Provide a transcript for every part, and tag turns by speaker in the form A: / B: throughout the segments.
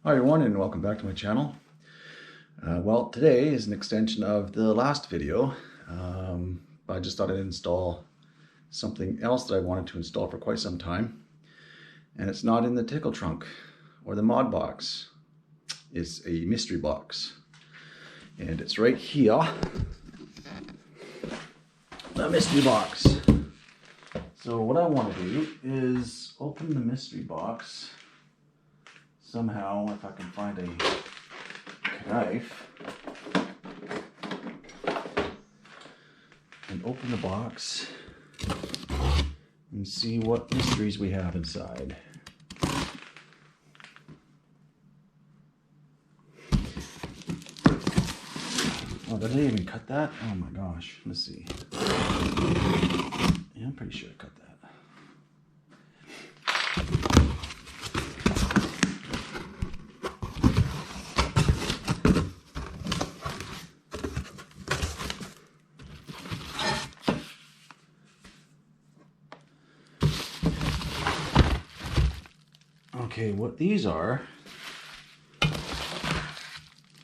A: Hi everyone, and welcome back to my channel. Well, today is an extension of the last video. I just thought I'd install something else that I wanted to install for quite some time, and it's not in the tickle trunk or the mod box. It's a mystery box, and it's right here, the mystery box. So what I want to do is open the mystery box somehow, if I can find a knife, and open the box and see what mysteries we have inside. Oh, did I even cut that? Oh my gosh, let's see. Yeah, I'm pretty sure I cut that. Okay, what these are...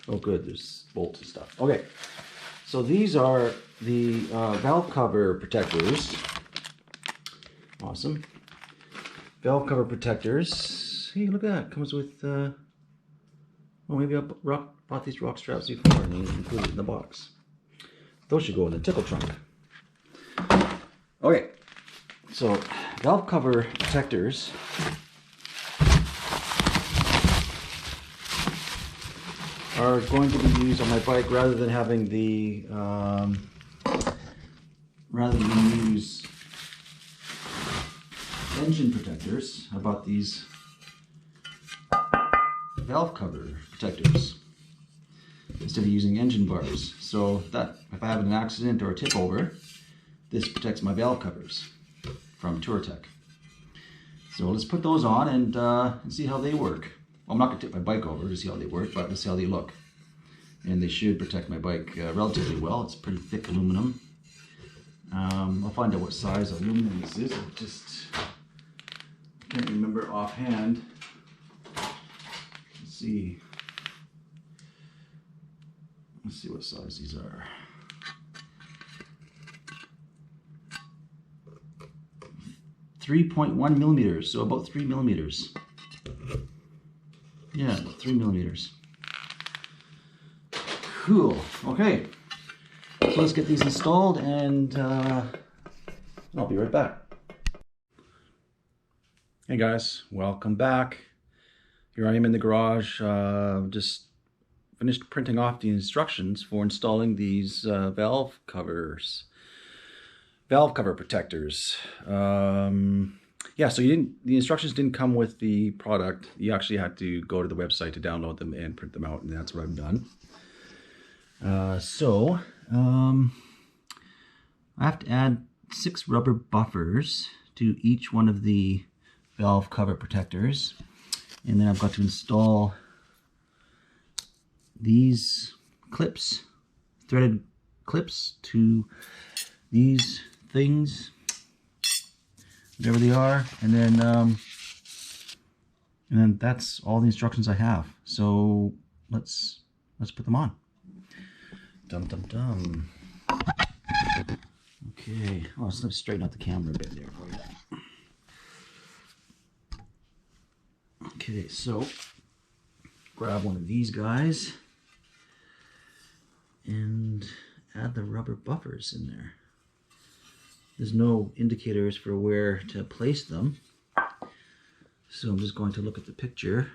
A: Oh good, there's bolts and stuff. Okay, so these are the valve cover protectors. Awesome. Valve cover protectors. Hey, look at that. Comes with, well, maybe I bought these rock straps before and they included in the box. Those should go in the tickle trunk. Okay, so valve cover protectors are going to be used on my bike rather than having the rather than use engine protectors. I bought these valve cover protectors instead of using engine bars, so that if I have an accident or a tip over, this protects my valve covers from Touratech. So let's put those on and see how they work. Well, I'm not going to tip my bike over to see how they work, but let's see how they look. And they should protect my bike relatively well. It's pretty thick aluminum. I'll find out what size aluminum this is. I just can't remember offhand. Let's see. Let's see what size these are. .1 millimeters, so about 3 millimeters. Yeah, 3 millimeters. Cool. Okay. So let's get these installed and I'll be right back. Hey guys, welcome back. Here I am in the garage. Just finished printing off the instructions for installing these valve cover protectors. Yeah, so the instructions didn't come with the product. You actually had to go to the website to download them and print them out, and that's what I've done. I have to add 6 rubber buffers to each one of the valve cover protectors, and then I've got to install these clips, threaded clips, to these things, whatever they are, and then that's all the instructions I have. So let's put them on. Dum dum dum. Okay. Oh, so let's straighten out the camera a bit there for you. Okay, so grab one of these guys and add the rubber buffers in there. There's no indicators for where to place them, so I'm just going to look at the picture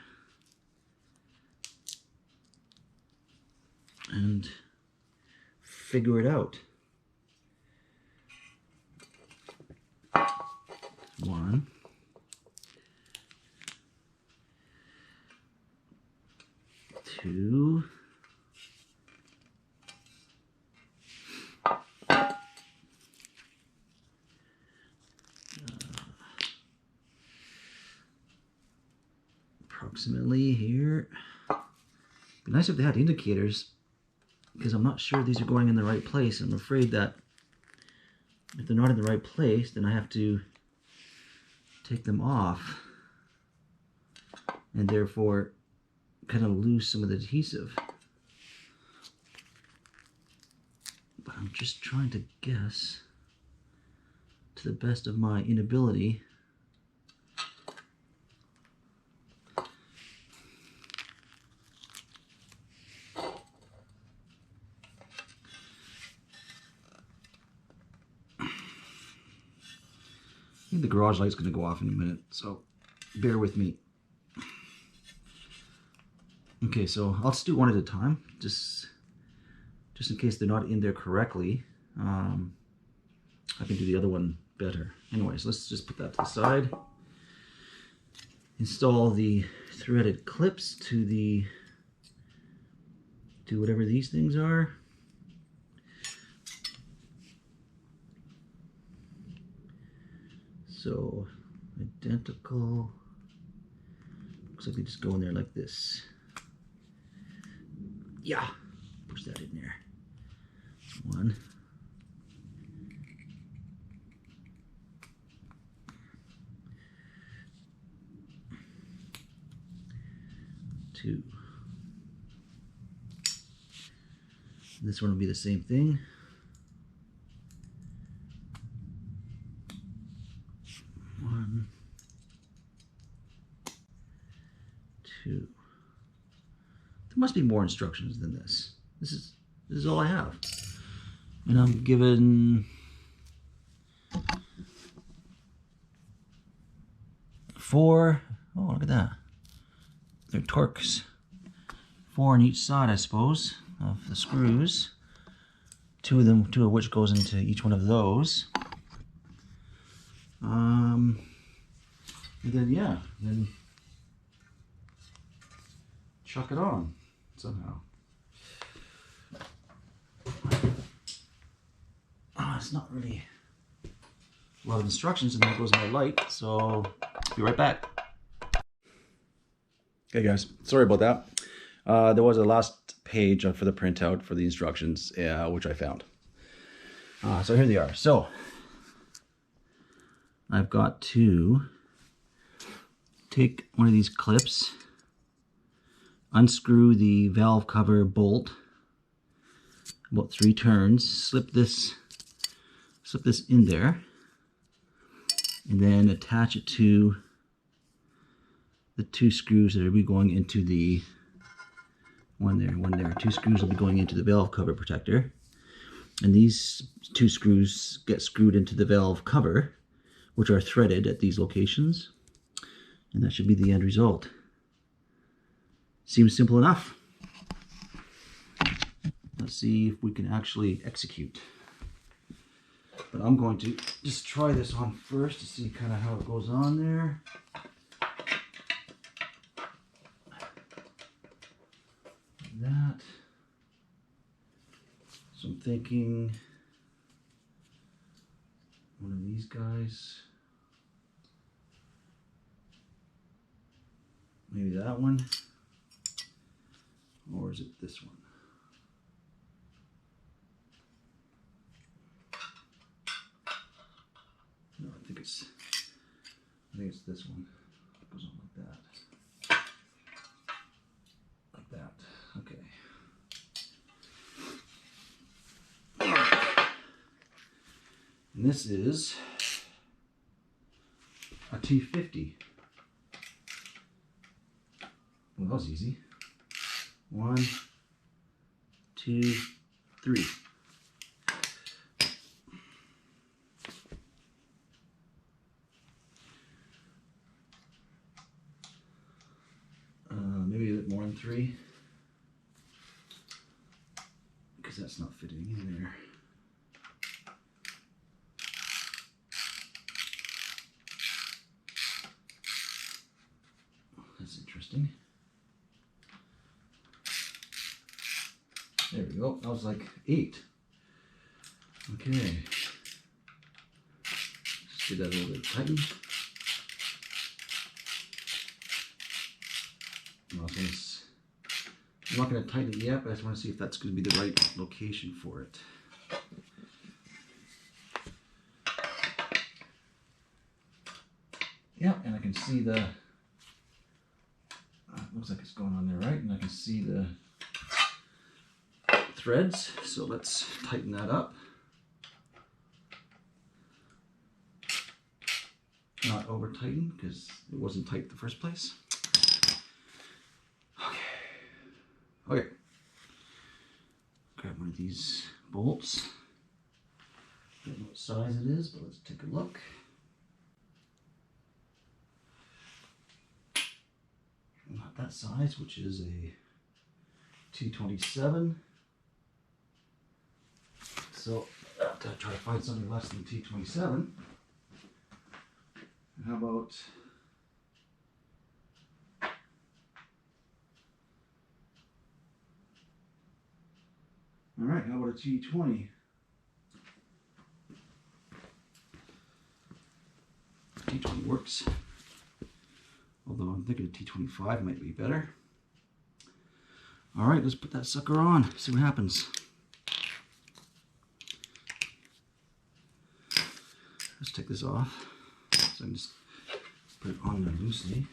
A: and figure it out. 1, 2, approximately here. Be nice if they had indicators, because I'm not sure these are going in the right place. I'm afraid that if they're not in the right place, then I have to take them off, and therefore kind of lose some of the adhesive. But I'm just trying to guess, to the best of my inability, I think the garage light's going to go off in a minute, so bear with me. Okay, so I'll just do one at a time, just in case they're not in there correctly. I can do the other one better. Anyways, let's just put that to the side. Install the threaded clips to whatever these things are. So, identical. Looks like they just go in there like this. Yeah, push that in there. One. Two. This one will be the same thing. One. Two. There must be more instructions than this. This is all I have. And I'm given 4. Oh, look at that. They're Torx. 4 on each side, I suppose, of the screws. 2 of which goes into each one of those. And then yeah, then chuck it on somehow. It's not really a lot of instructions, and there goes my light, so be right back. Okay guys, sorry about that. There was a last page for the printout for the instructions, which I found. So here they are. So I've got to take one of these clips, unscrew the valve cover bolt about 3 turns, slip this in there, and then attach it to the 2 screws that will be going into the one there. 2 screws will be going into the valve cover protector, and these 2 screws get screwed into the valve cover, which are threaded at these locations, and that should be the end result. Seems simple enough. Let's see if we can actually execute. But I'm going to just try this on first to see kind of how it goes on there. Like that. So I'm thinking one of these guys. Maybe that one. Or is it this one? No, I think it's this one. It goes on like that. Like that. Okay. And this is a T50. Well, that was easy. 1, 2, 3. Maybe a bit more than 3, because that's not fitting in there. That's interesting. There we go. That was like 8. Okay. Just get that a little bit tightened. I'm not going to tighten it yet, but I just want to see if that's going to be the right location for it. Yeah, and I can see the looks like it's going on there right, and I can see the threads. So let's tighten that up. Not over tighten because it wasn't tight in the first place. Okay. Grab one of these bolts. Don't know what size it is, but let's take a look. Not that size, which is a T27. So I have to try to find something less than T27. How about all right, how about a T20? T20 works. Although I'm thinking a T25 might be better. All right, let's put that sucker on, see what happens. Let's take this off. So I can just put it on there loosely.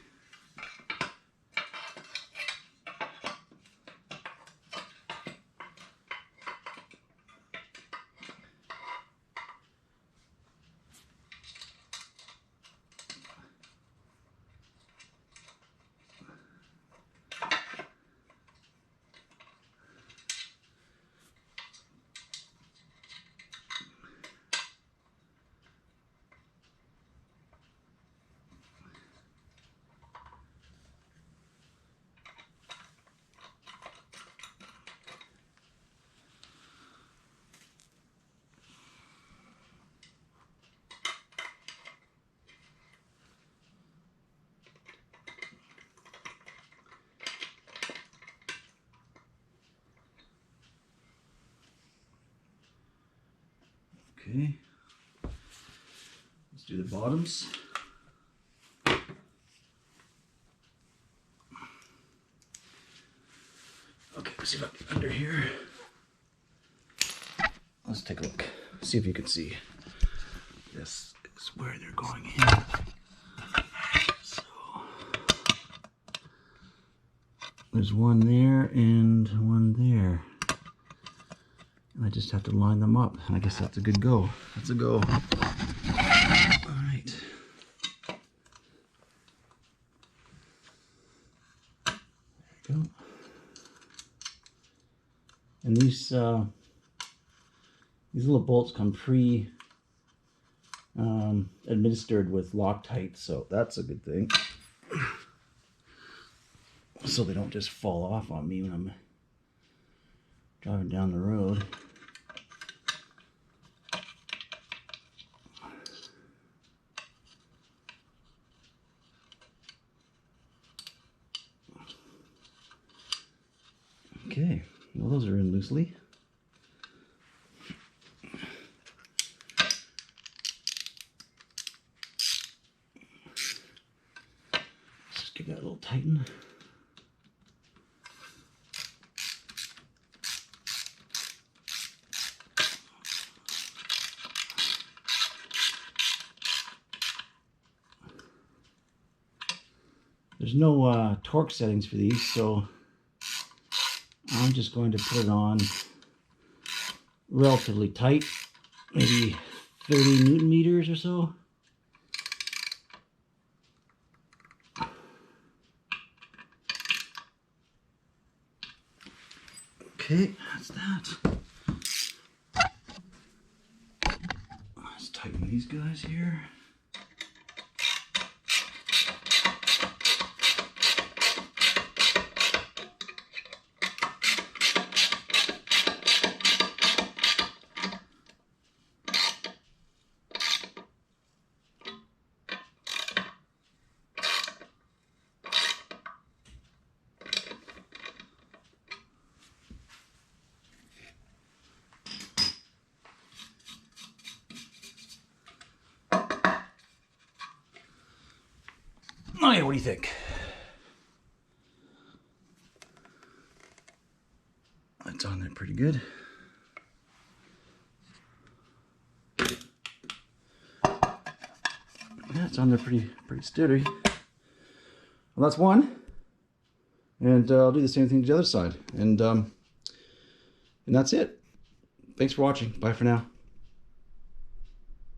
A: Okay, let's do the bottoms. Okay, let's see if I can get under here. Let's take a look, see if you can see. This is where they're going in. So there's one there and one there. And I just have to line them up, and I guess that's a good go. That's a go. All right. There we go. And these little bolts come administered with Loctite, so that's a good thing. So they don't just fall off on me when I'm driving down the road. Okay, well, those are in loosely. Let's just give that a little tighten. There's no torque settings for these, so I'm just going to put it on relatively tight, maybe 30 Newton meters or so. Okay, that's that. Let's tighten these guys here. Oh yeah, what do you think? That's on there pretty good. Yeah, it's on there pretty sturdy. Well, that's one. And I'll do the same thing to the other side. And that's it. Thanks for watching. Bye for now.